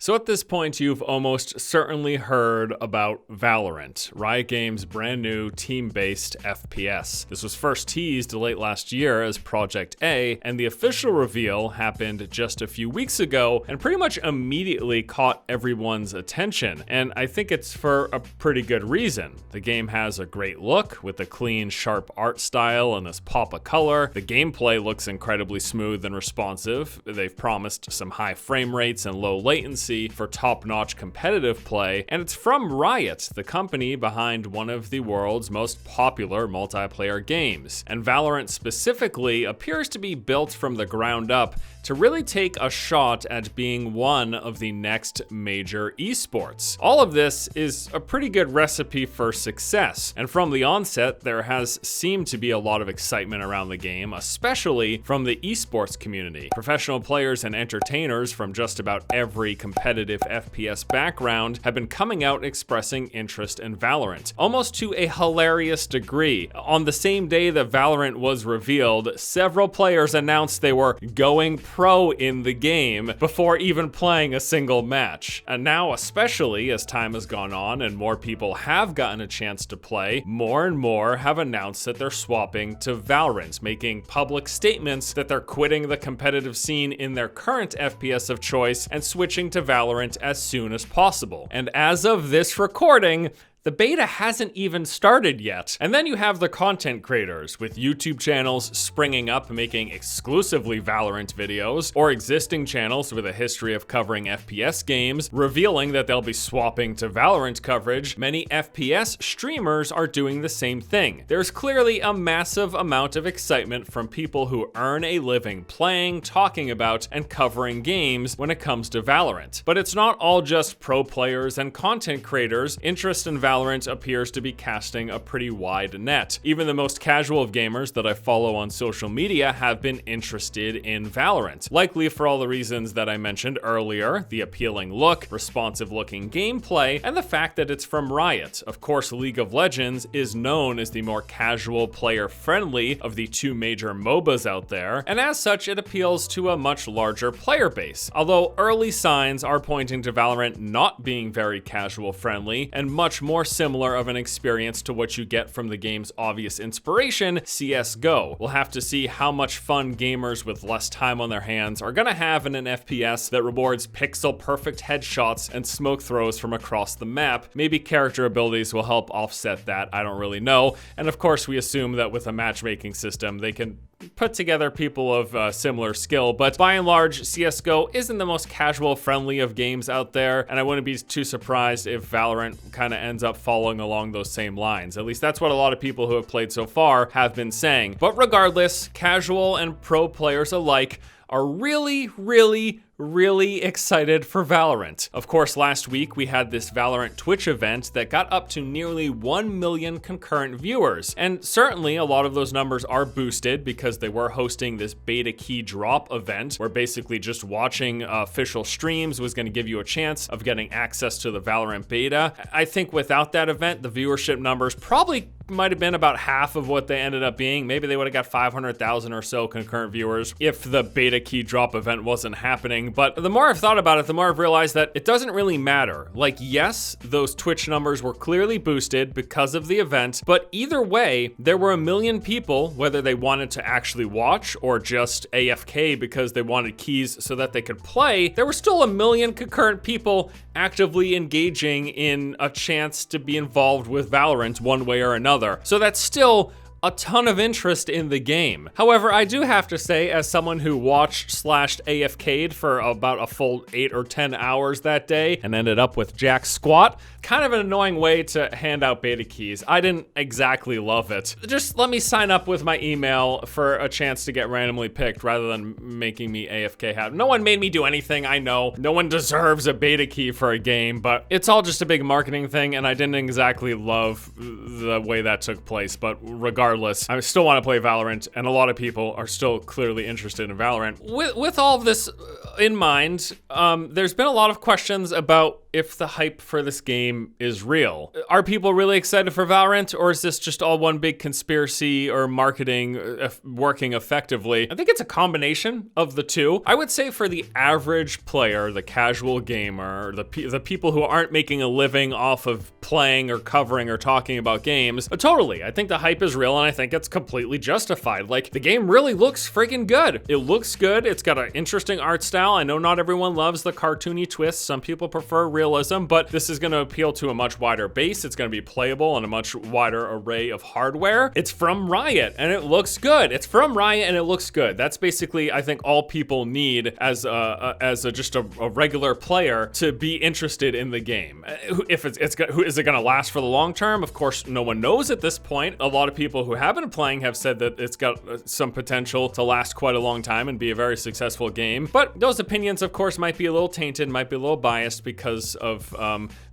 So at this point, you've almost certainly heard about Valorant, Riot Games' brand new team-based FPS. This was first teased late last year as Project A, and the official reveal happened just a few weeks ago and pretty much immediately caught everyone's attention. And I think it's for a pretty good reason. The game has a great look with a clean, sharp art style and this pop of color. The gameplay looks incredibly smooth and responsive. They've promised some high frame rates and low latency for top-notch competitive play, and it's from Riot, the company behind one of the world's most popular multiplayer games. And Valorant specifically appears to be built from the ground up to really take a shot at being one of the next major esports. All of this is a pretty good recipe for success, and from the onset, there has seemed to be a lot of excitement around the game, especially from the esports community. Professional players and entertainers from just about every competitive FPS background have been coming out expressing interest in Valorant, almost to a hilarious degree. On the same day that Valorant was revealed, several players announced they were going pro in the game before even playing a single match. And now, especially as time has gone on and more people have gotten a chance to play, more and more have announced that they're swapping to Valorant, making public statements that they're quitting the competitive scene in their current FPS of choice and switching to Valorant as soon as possible. And as of this recording, the beta hasn't even started yet. And then you have the content creators with YouTube channels springing up making exclusively Valorant videos, or existing channels with a history of covering FPS games revealing that they'll be swapping to Valorant coverage. Many FPS streamers are doing the same thing. There's clearly a massive amount of excitement from people who earn a living playing, talking about, and covering games when it comes to Valorant. But it's not all just pro players and content creators. Interest in Valorant appears to be casting a pretty wide net. Even the most casual of gamers that I follow on social media have been interested in Valorant, likely for all the reasons that I mentioned earlier: the appealing look, responsive looking gameplay, and the fact that it's from Riot. Of course, League of Legends is known as the more casual, player-friendly of the two major MOBAs out there, and as such, it appeals to a much larger player base. Although early signs are pointing to Valorant not being very casual-friendly and much more similar of an experience to what you get from the game's obvious inspiration, CSGO. We'll have to see how much fun gamers with less time on their hands are gonna have in an FPS that rewards pixel-perfect headshots and smoke throws from across the map. Maybe character abilities will help offset that, I don't really know. And of course, we assume that with a matchmaking system, they can put together people of similar skill, but by and large, CSGO isn't the most casual friendly of games out there, and I wouldn't be too surprised if Valorant kind of ends up following along those same lines. At least that's what a lot of people who have played so far have been saying. But regardless, casual and pro players alike are really excited for Valorant. Of course, last week we had this Valorant Twitch event that got up to nearly 1 million concurrent viewers. And certainly a lot of those numbers are boosted because they were hosting this beta key drop event where basically just watching official streams was going to give you a chance of getting access to the Valorant beta. I think without that event, the viewership numbers probably might have been about half of what they ended up being. Maybe they would have got 500,000 or so concurrent viewers if the beta key drop event wasn't happening. But the more I've thought about it, the more I've realized that it doesn't really matter. Like, yes, those Twitch numbers were clearly boosted because of the event, but either way, there were 1 million people, whether they wanted to actually watch or just AFK because they wanted keys so that they could play. There were still 1 million concurrent people actively engaging in a chance to be involved with Valorant one way or another. So that's still a ton of interest in the game. However, I do have to say, as someone who watched/AFK'd for about a full 8 or 10 hours that day and ended up with jack squat, kind of an annoying way to hand out beta keys. I didn't exactly love it. Just let me sign up with my email for a chance to get randomly picked rather than making me AFK have. No one made me do anything, I know. No one deserves a beta key for a game, but it's all just a big marketing thing, and I didn't exactly love the way that took place. But regardless, regardless, I still want to play Valorant, and a lot of people are still clearly interested in Valorant. With all of this in mind, there's been a lot of questions about if the hype for this game is real. Are people really excited for Valorant, or is this just all one big conspiracy or marketing working effectively? I think it's a combination of the two. I would say for the average player, the casual gamer, the people who aren't making a living off of playing or covering or talking about games, totally. I think the hype is real, and I think it's completely justified. Like, the game really looks freaking good. It looks good. It's got an interesting art style. I know not everyone loves the cartoony twists. Some people prefer realism, but this is going to appeal to a much wider base. It's going to be playable on a much wider array of hardware. It's from Riot, and it looks good. It's from Riot, and it looks good. That's basically, I think, all people need as just a regular player to be interested in the game. If is it going to last for the long term? Of course, no one knows at this point. A lot of people who have been playing have said that it's got some potential to last quite a long time and be a very successful game. But those opinions, of course, might be a little tainted, might be a little biased because of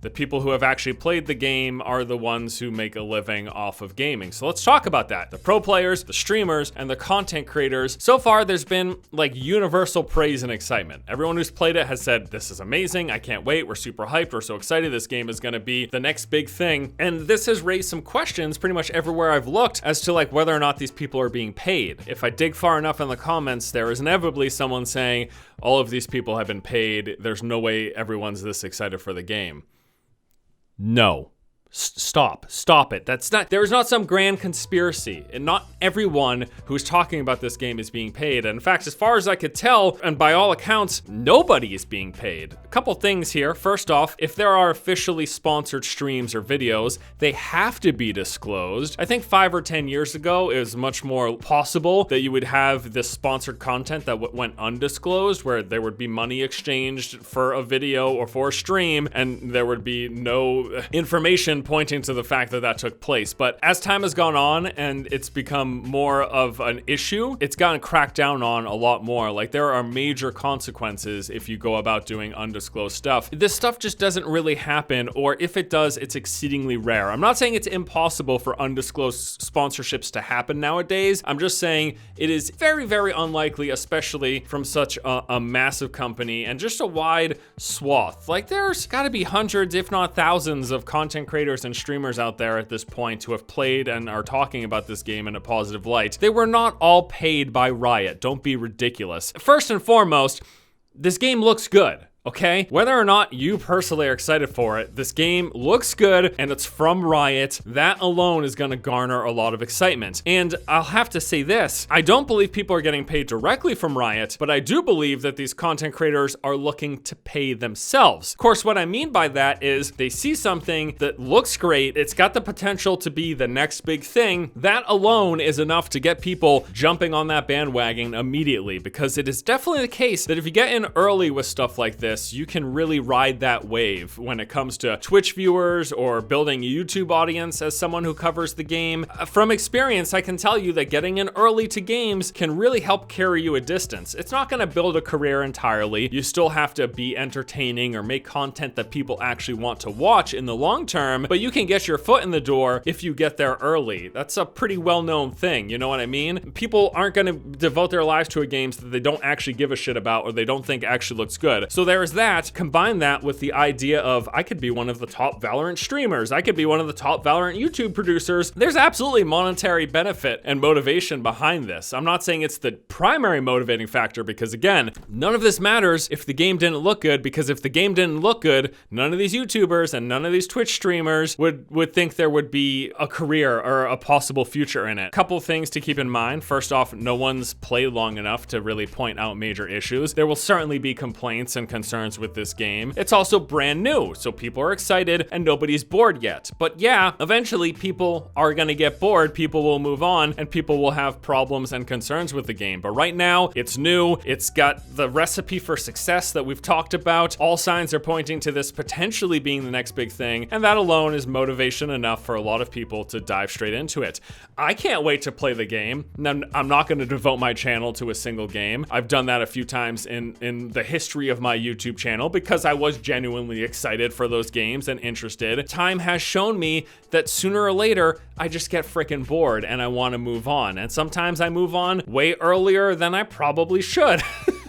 the people who have actually played the game are the ones who make a living off of gaming. So let's talk about that. The pro players, the streamers, and the content creators. So far, there's been like universal praise and excitement. Everyone who's played it has said, this is amazing. I can't wait. We're super hyped. We're so excited. This game is going to be the next big thing. And this has raised some questions pretty much everywhere I've looked as to like whether or not these people are being paid. If I dig far enough in the comments, there is inevitably someone saying, all of these people have been paid. There's no way everyone's this excited for the game. No. Stop it. There is not some grand conspiracy, and not everyone who's talking about this game is being paid. And in fact, as far as I could tell, and by all accounts, nobody is being paid. A couple things here. First off, if there are officially sponsored streams or videos, they have to be disclosed. I think 5 or 10 years ago, it was much more possible that you would have this sponsored content that went undisclosed, where there would be money exchanged for a video or for a stream, and there would be no information pointing to the fact that that took place. But as time has gone on and it's become more of an issue, it's gotten cracked down on a lot more. Like, there are major consequences if you go about doing undisclosed stuff. This stuff just doesn't really happen, or if it does, it's exceedingly rare. I'm not saying it's impossible for undisclosed sponsorships to happen nowadays. I'm just saying it is very, very unlikely, especially from such a massive company and just a wide swath. Like, there's gotta be hundreds, if not thousands, of content creators and streamers out there at this point who have played and are talking about this game in a positive light. They were not all paid by Riot. Don't be ridiculous. First and foremost, this game looks good. Okay? Whether or not you personally are excited for it, this game looks good and it's from Riot. That alone is gonna garner a lot of excitement. And I'll have to say this, I don't believe people are getting paid directly from Riot, but I do believe that these content creators are looking to pay themselves. Of course, what I mean by that is they see something that looks great, it's got the potential to be the next big thing. That alone is enough to get people jumping on that bandwagon immediately, because it is definitely the case that if you get in early with stuff like this, you can really ride that wave when it comes to Twitch viewers or building a YouTube audience. As someone who covers the game, from experience, I can tell you that getting in early to games can really help carry you a distance. It's not going to build a career entirely. You still have to be entertaining or make content that people actually want to watch in the long term, but you can get your foot in the door if you get there early. That's a pretty well-known thing, you know what I mean? People aren't going to devote their lives to a game that they don't actually give a shit about or they don't think actually looks good. So there is that. Combine that with the idea of I could be one of the top Valorant streamers. I could be one of the top Valorant YouTube producers. There's absolutely monetary benefit and motivation behind this. I'm not saying it's the primary motivating factor, because again, none of this matters if the game didn't look good, because if the game didn't look good, none of these YouTubers and none of these Twitch streamers would think there would be a career or a possible future in it. Couple things to keep in mind. First off, no one's played long enough to really point out major issues. There will certainly be complaints and concerns with this game. It's also brand new, so people are excited and nobody's bored yet. But yeah, eventually people are gonna get bored, people will move on, and people will have problems and concerns with the game. But right now, it's new, it's got the recipe for success that we've talked about. All signs are pointing to this potentially being the next big thing, and that alone is motivation enough for a lot of people to dive straight into it. I can't wait to play the game. I'm not gonna devote my channel to a single game. I've done that a few times in the history of my YouTube YouTube channel because I was genuinely excited for those games and interested. Time has shown me that sooner or later, I just get freaking bored and I want to move on. And sometimes I move on way earlier than I probably should.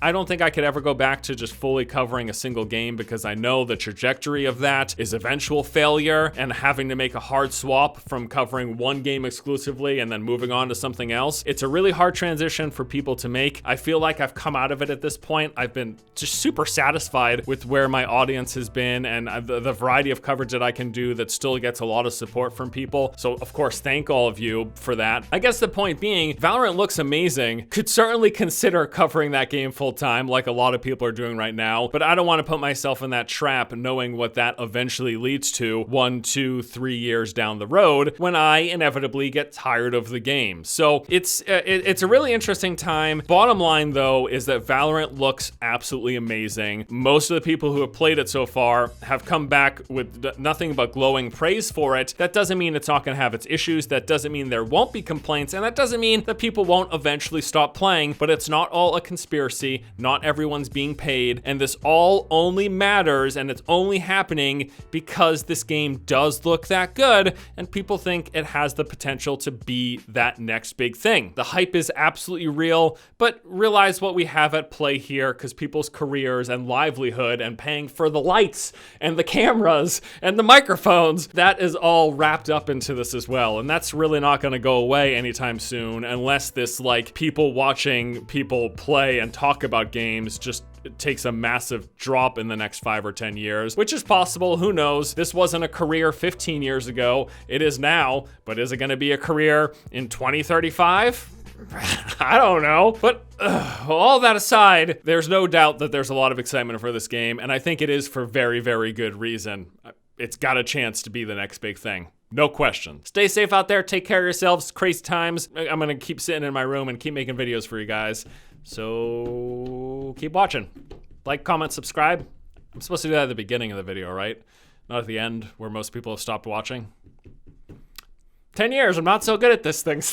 I don't think I could ever go back to just fully covering a single game because I know the trajectory of that is eventual failure and having to make a hard swap from covering one game exclusively and then moving on to something else. It's a really hard transition for people to make. I feel like I've come out of it at this point. I've been just super satisfied with where my audience has been and the variety of coverage that I can do that still gets a lot of support from people. So of course, thank all of you for that. I guess the point being, Valorant looks amazing. Could certainly consider covering that game full time like a lot of people are doing right now, but I don't want to put myself in that trap knowing what that eventually leads to 1, 2, 3 years down the road when I inevitably get tired of the game. So it's a really interesting time. Bottom line though is that Valorant looks absolutely amazing. Most of the people who have played it so far have come back with nothing but glowing praise for it. That doesn't mean it's not going to have its issues. That doesn't mean there won't be complaints, and that doesn't mean that people won't eventually stop playing, but it's not all a conspiracy. Not everyone's being paid, and this all only matters, and it's only happening because this game does look that good, and people think it has the potential to be that next big thing. The hype is absolutely real, but realize what we have at play here, because people's careers and livelihood and paying for the lights and the cameras and the microphones, that is all wrapped up into this as well, and that's really not going to go away anytime soon unless this like people watching people play and talk about games just takes a massive drop in the next 5 or 10 years, which is possible. Who knows? This wasn't a career 15 years ago. It is now, but is it going to be a career in 2035? I don't know. But all that aside, there's no doubt that there's a lot of excitement for this game, and I think it is for very, very good reason. It's got a chance to be the next big thing. No question. Stay safe out there. Take care of yourselves. Crazy times. I'm going to keep sitting in my room and keep making videos for you guys. So keep watching. Like, comment, subscribe. I'm supposed to do that at the beginning of the video, right? Not at the end where most people have stopped watching. 10 years. I'm not so good at this thing.